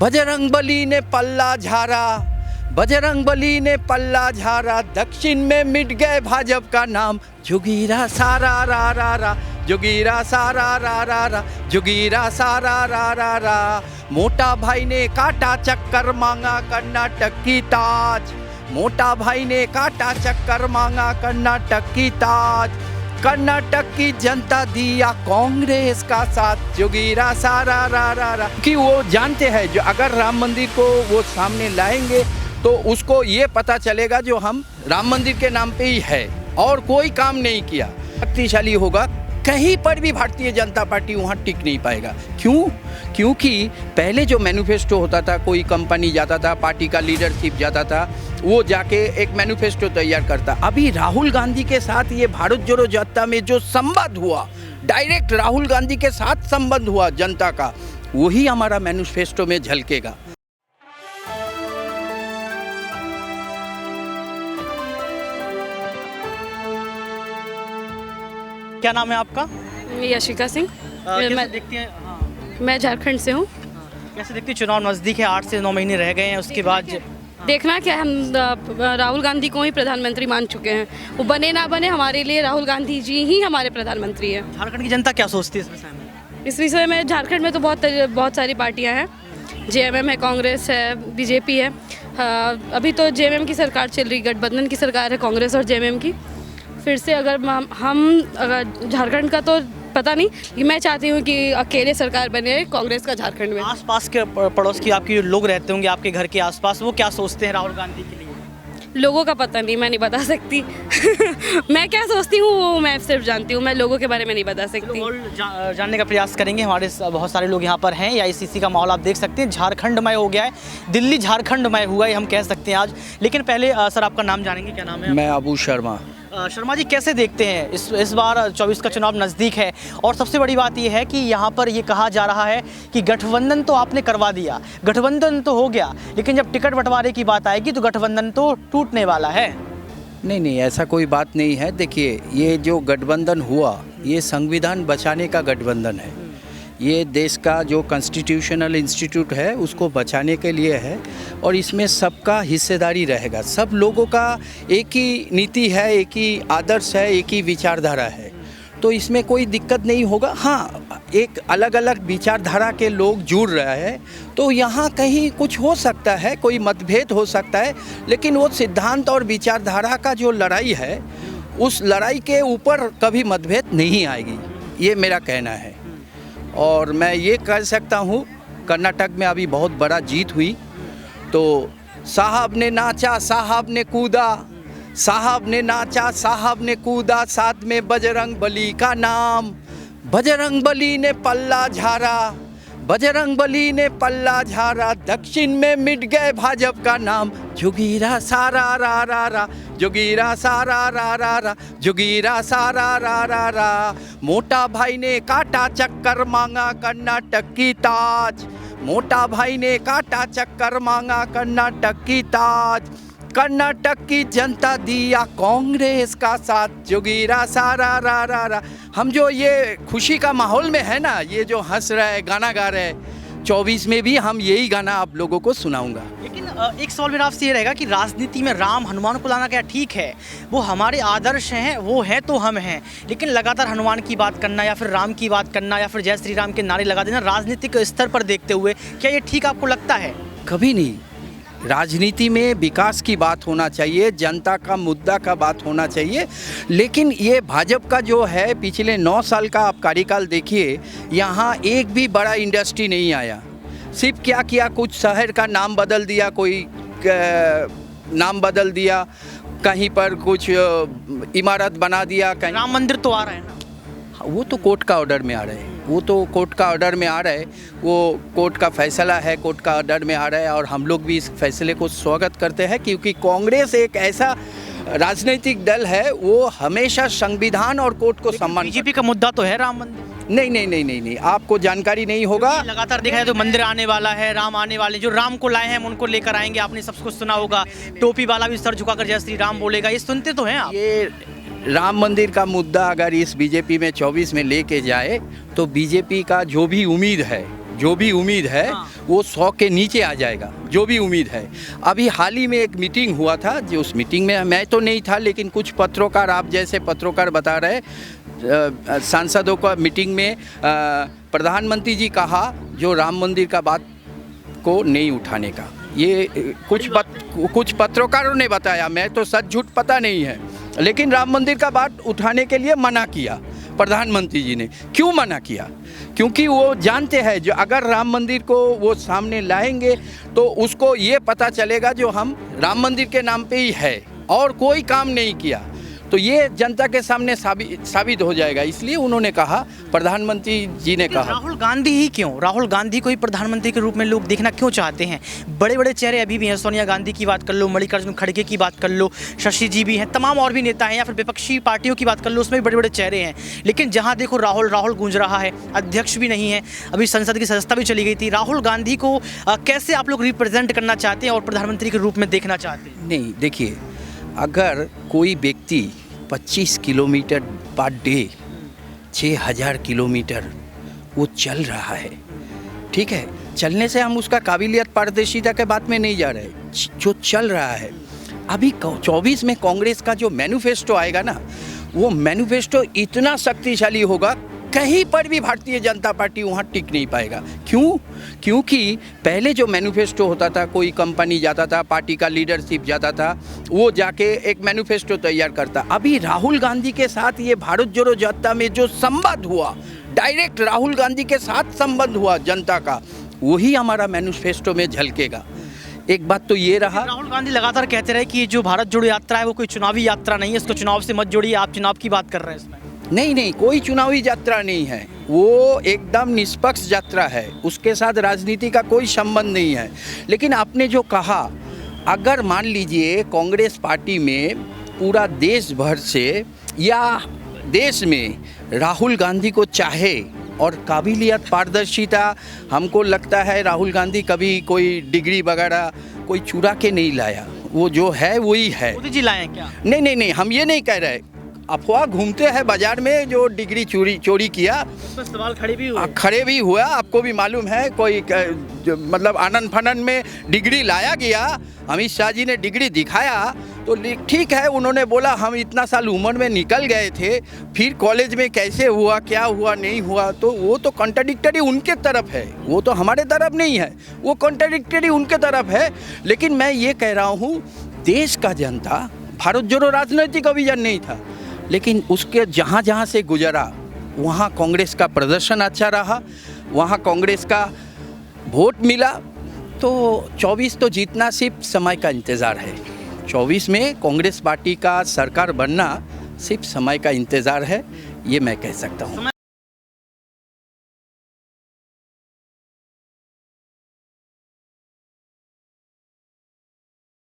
बजरंगबली ने पल्ला झाड़ा, बजरंगबली ने पल्ला झाड़ा, दक्षिण में मिट गए भाजपा का नाम। जोगीरा सारा रा रा रा, जोगीरा सारा रा रा रा, जोगीरा सारा रा रा रा। मोटा भाई ने काटा चक्कर मांगा कर्नाटक की ताज, मोटा भाई ने काटा चक्कर मांगा कर्नाटक की ताज। कर्नाटक की जनता दिया कांग्रेस का साथ, जोगीरा सारा रा रा रा। कि वो जानते हैं जो अगर राम मंदिर को वो सामने लाएंगे तो उसको ये पता चलेगा जो हम राम मंदिर के नाम पे ही है और कोई काम नहीं किया। शक्तिशाली होगा, कहीं पर भी भारतीय जनता पार्टी वहाँ टिक नहीं पाएगा। क्यों? क्योंकि पहले जो मैनिफेस्टो होता था, कोई कंपनी जाता था, पार्टी का लीडरशिप जाता था, वो जाके एक मैनिफेस्टो तैयार करता। अभी राहुल गांधी के साथ ये भारत जोड़ो यात्रा में जो संबंध हुआ, डायरेक्ट राहुल गांधी के साथ संबंध हुआ जनता का, वही हमारा मैनिफेस्टो में झलकेगा। क्या नाम है आपका? यशिका सिंह। कैसे देखती हैं? मैं झारखंड से हूँ। कैसे देखती हैं? चुनाव नज़दीक है, 8 से 9 महीने रह गए हैं, उसके बाद देखना क्या, हम राहुल गांधी को ही प्रधानमंत्री मान चुके हैं। वो बने ना बने, हमारे लिए राहुल गांधी जी ही हमारे प्रधानमंत्री हैं। झारखंड की जनता क्या सोचती है इस विषय में? इस विषय में झारखंड में तो बहुत सारी पार्टियां हैं। जेएमएम है, कांग्रेस है, बीजेपी है। अभी तो जेएमएम की सरकार चल रही, गठबंधन की सरकार है कांग्रेस और जेएमएम की। फिर से अगर अगर झारखंड का तो पता नहीं कि मैं चाहती हूँ कि अकेले सरकार बने कांग्रेस का झारखंड में। आसपास के पड़ोस की आपके लोग रहते होंगे आपके घर के आसपास, वो क्या सोचते हैं राहुल गांधी के लिए? लोगों का पता नहीं, मैं नहीं बता सकती। मैं क्या सोचती हूँ वो मैं सिर्फ जानती हूँ, मैं लोगों के बारे में नहीं बता सकती। जानने का प्रयास करेंगे, हमारे बहुत सारे लोग यहाँ पर हैं। एआईसीसी का माहौल आप देख सकते हैं, झारखंडमय हो गया है, दिल्ली झारखंडमय हुआ है, हम कह सकते हैं आज। लेकिन पहले सर आपका नाम जानेंगे, क्या नाम है? मैं अबू शर्मा। शर्मा जी, कैसे देखते हैं इस बार 24 का चुनाव नज़दीक है और सबसे बड़ी बात यह है कि यहाँ पर ये कहा जा रहा है कि गठबंधन तो आपने करवा दिया, गठबंधन तो हो गया, लेकिन जब टिकट बंटवारे की बात आएगी तो गठबंधन तो टूटने वाला है। नहीं, ऐसा कोई बात नहीं है। देखिए, ये जो गठबंधन हुआ, ये संविधान बचाने का गठबंधन है। ये देश का जो कॉन्स्टिट्यूशनल इंस्टीट्यूट है उसको बचाने के लिए है और इसमें सबका हिस्सेदारी रहेगा। सब लोगों का एक ही नीति है, एक ही आदर्श है, एक ही विचारधारा है, तो इसमें कोई दिक्कत नहीं होगा। हाँ, एक अलग अलग विचारधारा के लोग जुड़ रहे हैं तो यहाँ कहीं कुछ हो सकता है, कोई मतभेद हो सकता है, लेकिन वो सिद्धांत और विचारधारा का जो लड़ाई है, उस लड़ाई के ऊपर कभी मतभेद नहीं आएगी, ये मेरा कहना है। और मैं ये कह सकता हूँ, कर्नाटक में अभी बहुत बड़ा जीत हुई तो साहब ने नाचा, साहब ने कूदा, साहब ने नाचा, साहब ने कूदा, साथ में बजरंगबली का नाम। बजरंगबली ने पल्ला झाड़ा, बजरंगबली ने पल्ला झाड़ा, दक्षिण में मिट गए भाजपा का नाम। जोगीरा सारा रा रा रा, जोगीरा सारा रा रा रा, जोगीरा सारा रा रा रा। मोटा भाई ने काटा चक्कर मांगा कर्नाटक की ताज, मोटा भाई ने काटा चक्कर मांगा कर्नाटक की ताज। कर्नाटक की जनता दिया कांग्रेस का साथ, जोगीरा सारा रा रा रा। हम जो ये खुशी का माहौल में है ना, ये जो हंस रहे, गाना गा रहे, 24 में भी हम यही गाना आप लोगों को सुनाऊंगा। लेकिन एक सवाल मेरा आपसे ये रहेगा कि राजनीति में राम हनुमान को लाना क्या ठीक है? वो हमारे आदर्श हैं, वो हैं तो हम हैं, लेकिन लगातार हनुमान की बात करना या फिर राम की बात करना या फिर जय श्री राम के नारे लगा देना राजनीतिक स्तर पर देखते हुए, क्या ये ठीक आपको लगता है? कभी नहीं। राजनीति में विकास की बात होना चाहिए, जनता का मुद्दा का बात होना चाहिए, लेकिन ये भाजपा का जो है पिछले 9 साल का आप कार्यकाल देखिए, यहाँ एक भी बड़ा इंडस्ट्री नहीं आया। सिर्फ क्या किया, कुछ शहर का नाम बदल दिया, कोई नाम बदल दिया, कहीं पर कुछ इमारत बना दिया, कहीं राम मंदिर तो आ रहा है ना, वो तो कोर्ट का ऑर्डर में आ रहे हैं, वो तो कोर्ट का ऑर्डर में आ रहा है, वो कोर्ट का फैसला है, कोर्ट का ऑर्डर में आ रहा है और हम लोग भी इस फैसले को स्वागत करते हैं क्योंकि कांग्रेस एक ऐसा राजनीतिक दल है, वो हमेशा संविधान और कोर्ट को सम्मान। बीजेपी का मुद्दा तो है राम मंदिर। नहीं, आपको जानकारी नहीं होगा। लगातार देखा जाए तो मंदिर आने वाला है, राम आने वाले, जो राम को लाए हैं हम उनको लेकर आएंगे। आपने सब कुछ सुना होगा, टोपी वाला भी सर झुकाकर जय श्री राम बोलेगा, ये सुनते तो हैं आप। ये राम मंदिर का मुद्दा अगर इस बीजेपी में 24 में लेके जाए तो बीजेपी का जो भी उम्मीद है, जो भी उम्मीद है वो 100 के नीचे आ जाएगा, जो भी उम्मीद है। अभी हाल ही में एक मीटिंग हुआ था, जो उस मीटिंग में मैं तो नहीं था, लेकिन कुछ पत्रकार, आप जैसे पत्रकार बता रहे, सांसदों का मीटिंग में प्रधानमंत्री जी कहा जो राम मंदिर का बात को नहीं उठाने का, ये कुछ पत्रकारों ने बताया, मैं तो सच झूठ पता नहीं है, लेकिन राम मंदिर का बात उठाने के लिए मना किया प्रधानमंत्री जी ने। क्यों मना किया? क्योंकि वो जानते हैं जो अगर राम मंदिर को वो सामने लाएंगे तो उसको ये पता चलेगा जो हम राम मंदिर के नाम पे ही है और कोई काम नहीं किया, तो ये जनता के सामने साबित हो जाएगा। इसलिए उन्होंने कहा, प्रधानमंत्री जी ने कहा। राहुल गांधी ही क्यों? राहुल गांधी को ही प्रधानमंत्री के रूप में लोग देखना क्यों चाहते हैं? बड़े बड़े चेहरे अभी भी हैं, सोनिया गांधी की बात कर लो, मल्लिकार्जुन खड़गे की बात कर लो, शशि जी भी हैं, तमाम और भी नेता हैं, या फिर विपक्षी पार्टियों की बात कर लो, उसमें भी बड़े बड़े चेहरे हैं। लेकिन जहाँ देखो राहुल गूंज रहा है, अध्यक्ष भी नहीं है, अभी संसद की सदस्यता भी चली गई थी। राहुल गांधी को कैसे आप लोग रिप्रेजेंट करना चाहते हैं और प्रधानमंत्री के रूप में देखना चाहते हैं? नहीं, देखिए, अगर कोई व्यक्ति 25 किलोमीटर पर डे 6000 किलोमीटर वो चल रहा है, ठीक है, चलने से हम उसका काबिलियत पारदर्शिता के बात में नहीं जा रहे, जो चल रहा है। अभी 24 में कांग्रेस का जो मैनिफेस्टो आएगा ना, वो मैनिफेस्टो इतना शक्तिशाली होगा, कहीं पर भी भारतीय जनता पार्टी वहाँ टिक नहीं पाएगा। क्यों? क्योंकि पहले जो मैनिफेस्टो होता था, कोई कंपनी जाता था, पार्टी का लीडरशिप जाता था, वो जाके एक मैनिफेस्टो तैयार करता। अभी राहुल गांधी के साथ ये भारत जोड़ो यात्रा में जो संवाद हुआ, डायरेक्ट राहुल गांधी के साथ संबंध हुआ जनता का, वही हमारा मैनिफेस्टो में झलकेगा। एक बात तो ये रहा, राहुल गांधी लगातार कहते रहे कि ये जो भारत जोड़ो यात्रा है वो कोई चुनावी यात्रा नहीं है, इसको चुनाव से मत जोड़िए, आप चुनाव की बात कर रहे हैं इसमें। नहीं, कोई चुनावी यात्रा नहीं है, वो एकदम निष्पक्ष यात्रा है, उसके साथ राजनीति का कोई संबंध नहीं है। लेकिन आपने जो कहा, अगर मान लीजिए कांग्रेस पार्टी में पूरा देश भर से या देश में राहुल गांधी को चाहे और काबिलियत पारदर्शिता, हमको लगता है राहुल गांधी कभी कोई डिग्री वगैरह कोई चुरा के नहीं लाया, वो जो है वही है। मोदी जी लाए क्या? नहीं, हम ये नहीं कह रहे, अफवाह घूमते हैं बाजार में जो डिग्री चोरी किया, उस पर सवाल खड़े भी हुआ। आपको भी मालूम है, कोई मतलब आनंद फानन में डिग्री लाया गया, अमित शाह जी ने डिग्री दिखाया तो ठीक है, उन्होंने बोला हम इतना साल उम्र में निकल गए थे, फिर कॉलेज में कैसे हुआ, क्या हुआ, नहीं हुआ, तो वो तो कॉन्ट्राडिक्टरी उनके तरफ है, वो तो हमारे तरफ नहीं है, वो कॉन्ट्राडिक्टरी उनके तरफ है। लेकिन मैं ये कह रहा हूँ, देश का जनता, भारत जोड़ो राजनीतिक अभियान नहीं था, लेकिन उसके जहाँ से गुजरा वहाँ कांग्रेस का प्रदर्शन अच्छा रहा, वहाँ कांग्रेस का वोट मिला, तो 24 तो जीतना सिर्फ समय का इंतज़ार है। 24 में कांग्रेस पार्टी का सरकार बनना सिर्फ समय का इंतज़ार है, ये मैं कह सकता हूँ।